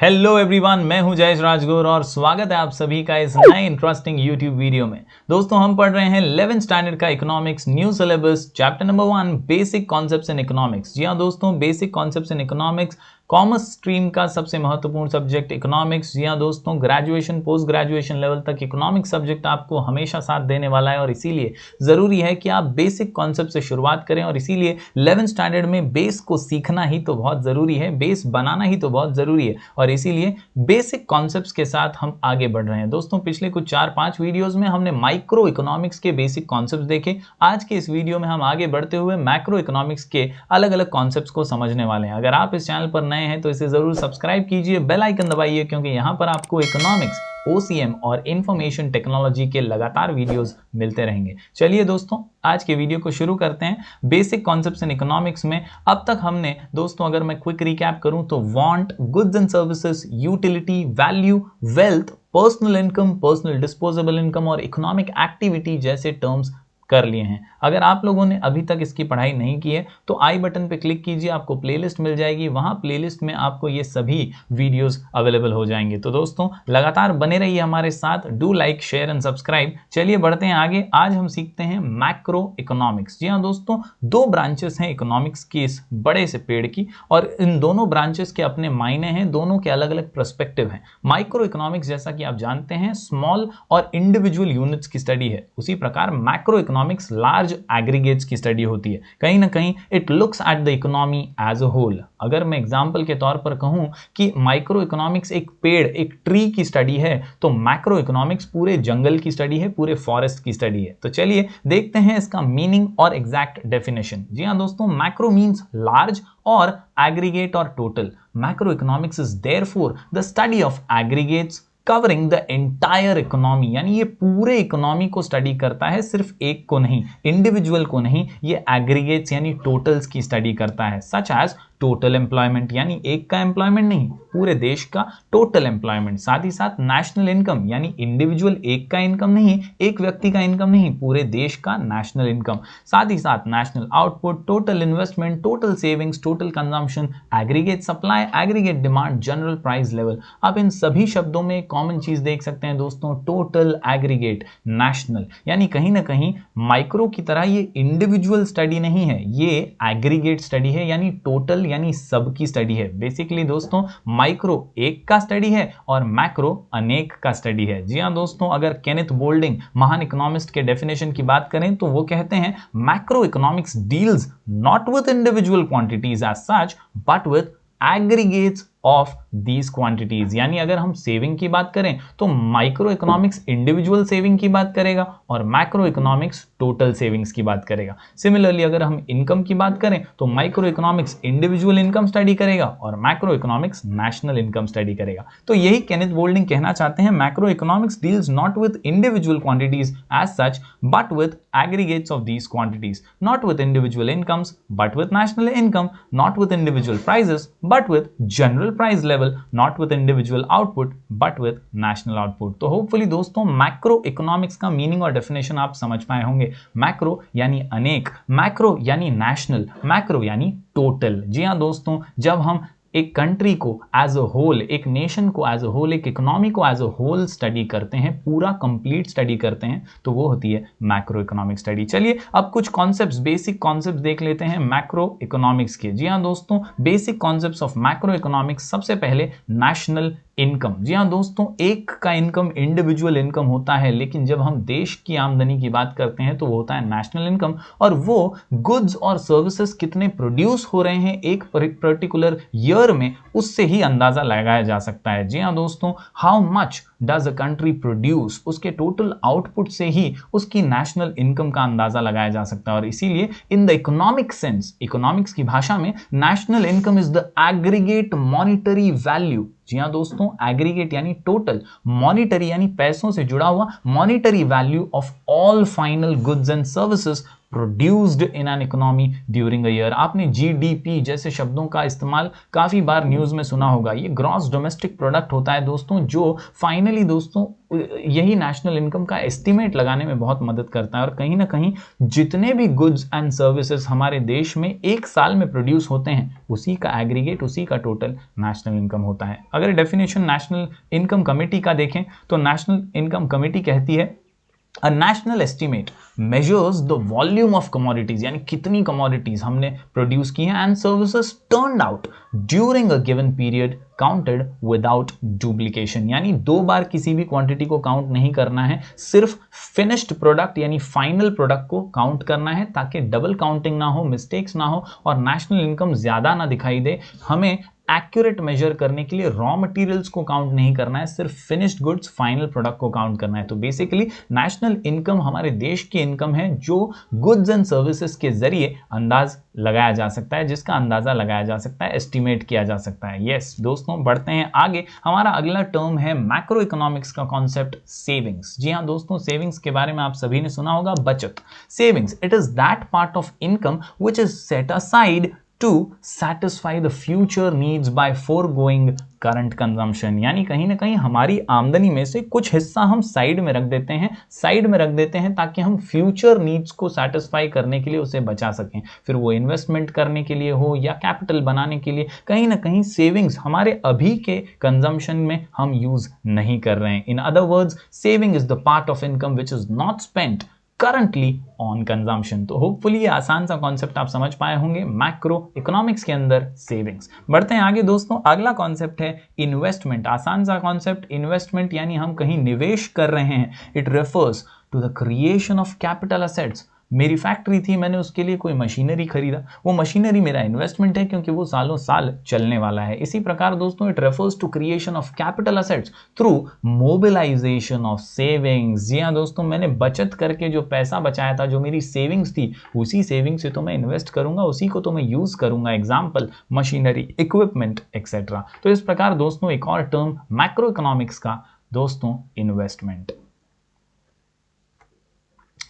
Hello everyone, मैं हूं जयेश राजगुर और स्वागत है आप सभी का इस नए इंटरेस्टिंग यूट्यूब वीडियो में। दोस्तों, हम पढ़ रहे हैं 11th स्टैंडर्ड का economics new syllabus chapter number 1 basic concepts in economics. जी हाँ दोस्तों, basic concepts in economics commerce stream का सबसे महत्वपूर्ण सब्जेक्ट इकोनॉमिक्स। जी हाँ दोस्तों, ग्रेजुएशन पोस्ट ग्रेजुएशन लेवल तक इकोनॉमिक्स सब्जेक्ट आपको हमेशा साथ देने वाला है और इसीलिए जरूरी है कि आप बेसिक कॉन्सेप्ट से शुरुआत करें और इसीलिए 11th स्टैंडर्ड में बेस को सीखना ही तो बहुत जरूरी है, बेस बनाना ही तो बहुत जरूरी है और इसीलिए बेसिक कॉन्सेप्ट्स के साथ हम आगे बढ़ रहे हैं। दोस्तों, पिछले कुछ 4-5 वीडियोस में हमने माइक्रो इकोनॉमिक्स के बेसिक कॉन्सेप्ट्स देखे। आज के इस वीडियो में हम आगे बढ़ते हुए मैक्रो इकोनॉमिक्स के अलग अलग कॉन्सेप्ट्स को समझने वाले हैं। अगर आप इस चैनल पर नए हैं तो इसे जरूर सब्सक्राइब कीजिए, बेल आइकन दबाइए, क्योंकि यहां पर आपको इकोनॉमिक्स, OCM और इंफॉर्मेशन टेक्नोलॉजी के लगातार वीडियोस मिलते रहेंगे। चलिए दोस्तों, आज के वीडियो को शुरू करते हैं। बेसिक कॉन्सेप्ट्स इन इकोनॉमिक्स में अब तक हमने दोस्तों, अगर मैं क्विक रिकैप करूं तो want, goods and services, utility, value, wealth, personal income, personal disposable income और इकोनॉमिक एक्टिविटी जैसे टर्म्स कर लिए हैं। अगर आप लोगों ने अभी तक इसकी पढ़ाई नहीं की है तो आई बटन पे क्लिक कीजिए, आपको प्लेलिस्ट मिल जाएगी। वहां प्लेलिस्ट में आपको ये सभी वीडियोस अवेलेबल हो जाएंगे। तो दोस्तों, लगातार बने रहिए हमारे साथ। Do like, share and subscribe. चलिए बढ़ते हैं आगे। आज हम सीखते हैं मैक्रो इकोनॉमिक्स। जी हाँ दोस्तों, दो ब्रांचेस हैं इकोनॉमिक्स की इस बड़े से पेड़ की और इन दोनों ब्रांचेस के अपने मायने हैं, दोनों के अलग अलग पर्सपेक्टिव हैं। माइक्रो इकोनॉमिक्स, जैसा कि आप जानते हैं, स्मॉल और इंडिविजुअल यूनिट्स की स्टडी है। उसी प्रकार मैक्रो इकोनॉमिक्स लार्ज एग्रीगेट्स की स्टडी होती है। कहीं ना कहीं it looks at the economy as a whole. अगर मैं एग्जांपल के तौर पर कहूं कि माइक्रो इकोनॉमिक्स एक पेड़, एक ट्री की स्टडी है, तो मैक्रो इकोनॉमिक्स पूरे जंगल की स्टडी है, पूरे फॉरेस्ट की स्टडी है। तो चलिए देखते हैं इसका मीनिंग और एग्जैक्ट डेफिनेशन। जी हाँ दोस्तों, मैक्रो मीन्स लार्ज और एग्रीगेट और total. Macro economics is therefore the study of aggregates covering the entire economy, यानी ये पूरे इकोनॉमी को स्टडी करता है, सिर्फ एक को नहीं, इंडिविजुअल को नहीं, ये एग्रीगेट्स यानी टोटल्स की स्टडी करता है। सच एज टोटल एम्प्लॉयमेंट, यानी एक का एम्प्लॉयमेंट नहीं, पूरे देश का टोटल एम्प्लॉयमेंट। साथ ही साथ नेशनल इनकम, यानी इंडिविजुअल एक का इनकम नहीं, एक व्यक्ति का इनकम नहीं, पूरे देश का नेशनल इनकम। साथ ही साथ national output, total investment, total savings, total consumption, aggregate supply, aggregate demand, general price level. आप इन सभी शब्दों में कॉमन चीज देख सकते हैं दोस्तों, टोटल, एग्रीगेट, नेशनल। यानी कहीं ना कहीं माइक्रो की तरह ये इंडिविजुअल स्टडी नहीं है, ये एग्रीगेट स्टडी है, यानी टोटल यानी सब की स्टडी है। बेसिकली दोस्तों, माइक्रो एक का स्टडी है और मैक्रो अनेक का स्टडी है। जी हाँ दोस्तों, अगर केनेथ बोल्डिंग, महान इकोनॉमिस्ट के डेफिनेशन की बात करें तो वो कहते हैं macroeconomics deals not with individual quantities as such but with aggregates of these quantities. यानी अगर हम सेविंग की बात करें तो माइक्रो इकोनॉमिक्स इंडिविजुअल सेविंग की बात करेगा और मैक्रो इकोनॉमिक्स टोटल सेविंग्स की बात करेगा। सिमिलरली अगर हम इनकम की बात करें तो microeconomics individual income study करेगा और macroeconomics national income study करेगा। तो यही केनेथ बोल्डिंग कहना चाहते हैं, macroeconomics deals not with individual quantities as such but with aggregates of these quantities, not with individual incomes but with national income, not with individual prices but with general price level, not with individual output but with national output। तो hopefully दोस्तों, macro economics का meaning और definition आप समझ पाए होंगे। Macro यानी अनेक, मैक्रो यानी नेशनल, मैक्रो यानी टोटल। जी हाँ दोस्तों, जब हम एक कंट्री को एज अ होल, एक नेशन को एज अ होल, एक इकोनॉमी को एज अ होल स्टडी करते हैं, पूरा कंप्लीट स्टडी करते हैं, तो वो होती है मैक्रो इकोनॉमिक स्टडी। चलिए अब कुछ कॉन्सेप्ट्स, बेसिक कॉन्सेप्ट्स देख लेते हैं मैक्रो इकोनॉमिक्स के। जी हाँ दोस्तों, basic concepts of macro economics. सबसे पहले नेशनल इनकम। जी हाँ दोस्तों, एक का इनकम इंडिविजुअल इनकम होता है, लेकिन जब हम देश की आमदनी की बात करते हैं तो वो होता है नेशनल इनकम, और वो गुड्स और सर्विसेज कितने प्रोड्यूस हो रहे हैं एक पर्टिकुलर ईयर में, उससे ही अंदाजा लगाया जा सकता है। जी हाँ दोस्तों, how much does a country produce, उसके टोटल आउटपुट से ही उसकी नेशनल इनकम का अंदाजा लगाया जा सकता है। और इसीलिए in the economic sense, economics की भाषा में, national income is the aggregate monetary value. जी हाँ दोस्तों, एग्रीगेट यानी टोटल, मॉनिटरी यानी पैसों से जुड़ा हुआ, monetary value of all final goods and services produced in an economy during a year. आपने जीडीपी जैसे शब्दों का इस्तेमाल काफी बार न्यूज में सुना होगा। ये ग्रॉस डोमेस्टिक प्रोडक्ट होता है दोस्तों, जो फाइनली दोस्तों यही नेशनल इनकम का एस्टिमेट लगाने में बहुत मदद करता है। और कहीं ना कहीं जितने भी गुड्स एंड सर्विसेज हमारे देश में एक साल में प्रोड्यूस होते हैं, उसी का एग्रीगेट, उसी का टोटल नेशनल इनकम होता है। अगर डेफिनेशन नेशनल इनकम कमेटी का देखें तो नेशनल इनकम कमेटी कहती है A national estimate measures the volume of commodities, यानी कितनी commodities हमने प्रोड्यूस की हैं, and services turned out during a given period counted without duplication, यानी दो बार किसी भी क्वांटिटी को काउंट नहीं करना है, सिर्फ फिनिश्ड प्रोडक्ट यानी फाइनल प्रोडक्ट को काउंट करना है, ताकि डबल काउंटिंग ना हो, मिस्टेक्स ना हो और नेशनल इनकम ज्यादा ना दिखाई दे। हमें एक्यूरेट मेजर करने के लिए रॉ मटेरियल्स को काउंट नहीं करना है, सिर्फ फिनिश्ड गुड्स फाइनल प्रोडक्ट को काउंट करना है। तो बेसिकली नेशनल इनकम हमारे देश की इनकम है जो गुड्स एंड सर्विसेज के जरिए अंदाज लगाया जा सकता है, जिसका अंदाजा लगाया जा सकता है, एस्टिमेट किया जा सकता है। यस दोस्तों, बढ़ते हैं आगे। हमारा अगला टर्म है मैक्रो इकोनॉमिक्स का कॉन्सेप्ट, सेविंग्स। जी हाँ दोस्तों, सेविंग्स के बारे में आप सभी ने सुना होगा, बचत। Savings, it is that part of income which is set aside to satisfy the future needs by foregoing current consumption, यानी कहीं ना कहीं हमारी आमदनी में से कुछ हिस्सा हम साइड में रख देते हैं ताकि हम फ्यूचर नीड्स को सेटिस्फाई करने के लिए उसे बचा सकें। फिर वो इन्वेस्टमेंट करने के लिए हो या कैपिटल बनाने के लिए, कहीं ना कहीं सेविंग्स हमारे अभी के कंजम्पशन में हम यूज नहीं कर रहे हैं। In other words, saving is the part of income which is not spent currently on consumption. तो होपफुली ये आसान सा कॉन्सेप्ट आप समझ पाए होंगे मैक्रो इकोनॉमिक्स के अंदर सेविंग्स। बढ़ते हैं आगे दोस्तों, अगला कॉन्सेप्ट है इन्वेस्टमेंट। आसान सा कॉन्सेप्ट, इन्वेस्टमेंट यानी हम कहीं निवेश कर रहे हैं। It refers to the creation of capital assets. मेरी फैक्ट्री थी, मैंने उसके लिए कोई मशीनरी खरीदा, वो मशीनरी मेरा इन्वेस्टमेंट है क्योंकि वो सालों साल चलने वाला है। इसी प्रकार दोस्तों, it refers to creation of capital assets through mobilisation of savings. जी हाँ दोस्तों, मैंने बचत करके जो पैसा बचाया था, जो मेरी सेविंग्स थी, उसी सेविंग से तो मैं इन्वेस्ट करूंगा, उसी को तो मैं यूज करूंगा। Example, machinery, equipment etcetera. तो इस प्रकार दोस्तों एक और टर्म मैक्रो इकोनॉमिक्स का दोस्तों, इन्वेस्टमेंट।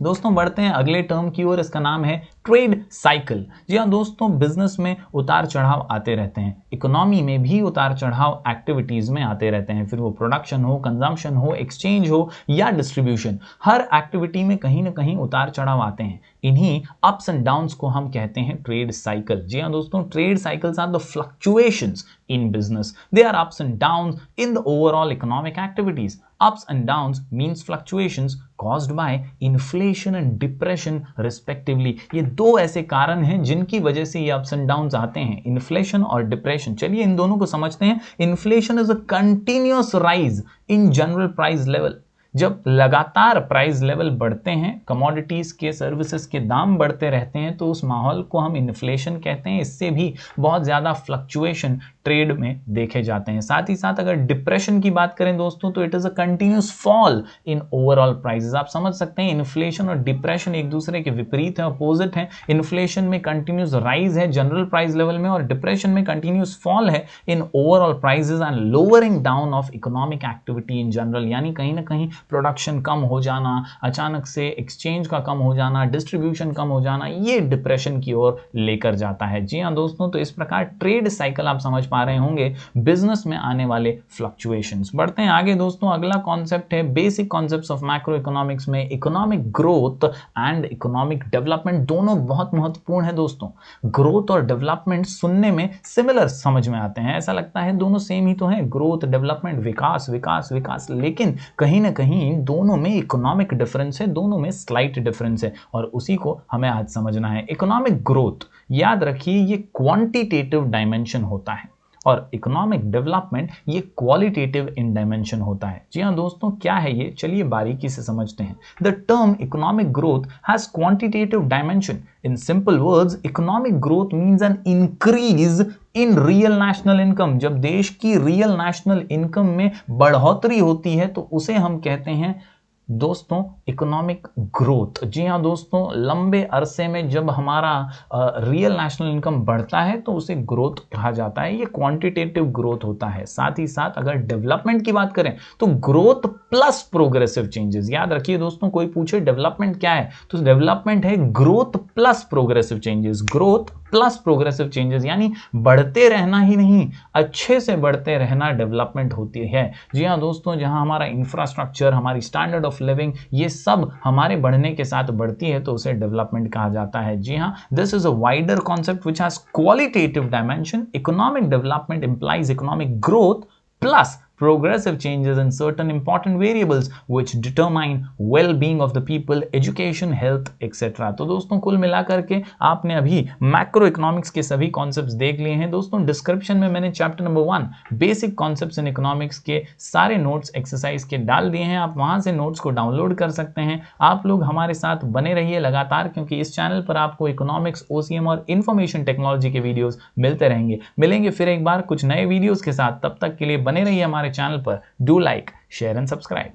दोस्तों बढ़ते हैं अगले टर्म की ओर, इसका नाम है ट्रेड साइकिल। जी हाँ दोस्तों, बिजनेस में उतार चढ़ाव आते रहते हैं, इकोनॉमी में भी उतार चढ़ाव एक्टिविटीज में आते रहते हैं। फिर वो प्रोडक्शन हो, कंजम्पशन हो, एक्सचेंज हो या डिस्ट्रीब्यूशन, हर एक्टिविटी में कहीं ना कहीं उतार चढ़ाव आते हैं। इन्हीं अप्स एंड डाउन्स को हम कहते हैं ट्रेड साइकिल। जी हाँ दोस्तों, trade cycles are the fluctuations in business. They are ups and downs in the overall economic activities. Ups and downs means fluctuations caused by inflation and depression respectively. ये दो ऐसे कारण हैं जिनकी वजह से ये ups and downs आते हैं, इन्फ्लेशन और डिप्रेशन। चलिए इन दोनों को समझते हैं। Inflation is a continuous rise in general price level. जब लगातार प्राइस लेवल बढ़ते हैं, कमोडिटीज के, सर्विसेज के दाम बढ़ते रहते हैं, तो उस माहौल को हम इन्फ्लेशन कहते हैं। इससे भी बहुत ज्यादा फ्लक्चुएशन ट्रेड में देखे जाते हैं। साथ ही साथ अगर डिप्रेशन की बात करें दोस्तों, तो it is a continuous fall in overall prices. आप समझ सकते हैं इन्फ्लेशन और डिप्रेशन एक दूसरे के विपरीत है, अपोजिट है। इन्फ्लेशन में कंटिन्यूअस राइज है जनरल प्राइस लेवल में, और डिप्रेशन में कंटिन्यूअस फॉल है in overall prices and lowering down of economic activity in general. यानी कहीं ना कहीं प्रोडक्शन कम हो जाना, अचानक से एक्सचेंज का कम हो जाना, डिस्ट्रीब्यूशन कम हो जाना, ये डिप्रेशन की ओर लेकर जाता है। जी हाँ दोस्तों, तो इस प्रकार ट्रेड साइकिल आप समझ पा रहे होंगे बिजनेस में आने वाले फ्लक्चुएशंस। बढ़ते हैं आगे दोस्तों, अगला कॉन्सेप्ट है basic concepts of macro economics में economic growth and economic development. दोनों बहुत महत्वपूर्ण है दोस्तों। ग्रोथ और डेवलपमेंट सुनने में सिमिलर समझ में आते हैं, ऐसा लगता है दोनों सेम ही तो है, ग्रोथ, डेवलपमेंट, विकास विकास विकास। लेकिन कहीं ना कहीं दोनों में इकोनॉमिक डिफरेंस है, दोनों में स्लाइट डिफरेंस है, और उसी को हमें आज समझना है। इकोनॉमिक ग्रोथ, याद रखिए, ये क्वांटिटेटिव डायमेंशन होता है, और इकोनॉमिक डेवलपमेंट ये क्वालिटेटिव इन डायमेंशन होता है। जी हाँ दोस्तों, क्या है ये, चलिए बारीकी से समझते हैं। The term economic growth has quantitative dimension. In simple words, economic growth means an increase in real national income. जब देश की रियल नेशनल इनकम में बढ़ोतरी होती है तो उसे हम कहते हैं दोस्तों इकोनॉमिक ग्रोथ, जी हाँ दोस्तों, लंबे अरसे में जब हमारा रियल नेशनल इनकम बढ़ता है तो उसे ग्रोथ कहा जाता है। ये क्वांटिटेटिव ग्रोथ होता है। साथ ही साथ अगर डेवलपमेंट की बात करें तो ग्रोथ प्लस प्रोग्रेसिव चेंजेस। याद रखिए दोस्तों, कोई पूछे डेवलपमेंट क्या है तो डेवलपमेंट है growth plus progressive changes. Growth plus progressive changes यानी बढ़ते रहना ही नहीं, अच्छे से बढ़ते रहना डेवलपमेंट होती है। जी हाँ दोस्तों, जहां हमारा इंफ्रास्ट्रक्चर, हमारी स्टैंडर्ड ऑफ लिविंग, ये सब हमारे बढ़ने के साथ बढ़ती है तो उसे डेवलपमेंट कहा जाता है। जी हाँ, this is a wider concept which has qualitative dimension. Economic development implies economic growth plus progressive changes in certain important variables which determine well-being of the people, education, health, etc. तो दोस्तों कुल मिलाकर के आपने अभी मैक्रो इकोनॉमिक्स के सभी concepts देख लिए हैं। दोस्तों डिस्क्रिप्शन में मैंने chapter number 1 basic concepts in economics के सारे नोट्स एक्सरसाइज के डाल दिए हैं। आप वहां से नोट्स को डाउनलोड कर सकते हैं। आप लोग हमारे साथ बने रहिए लगातार, क्योंकि इस चैनल पर आपको इकोनॉमिक्स, ओसीएम और इंफॉर्मेशन टेक्नोलॉजी के वीडियोस मिलते रहेंगे। मिलेंगे फिर एक बार कुछ नए वीडियोस के साथ। तब तक के लिए बने रहिए हमारे चैनल पर। Do like, share and subscribe.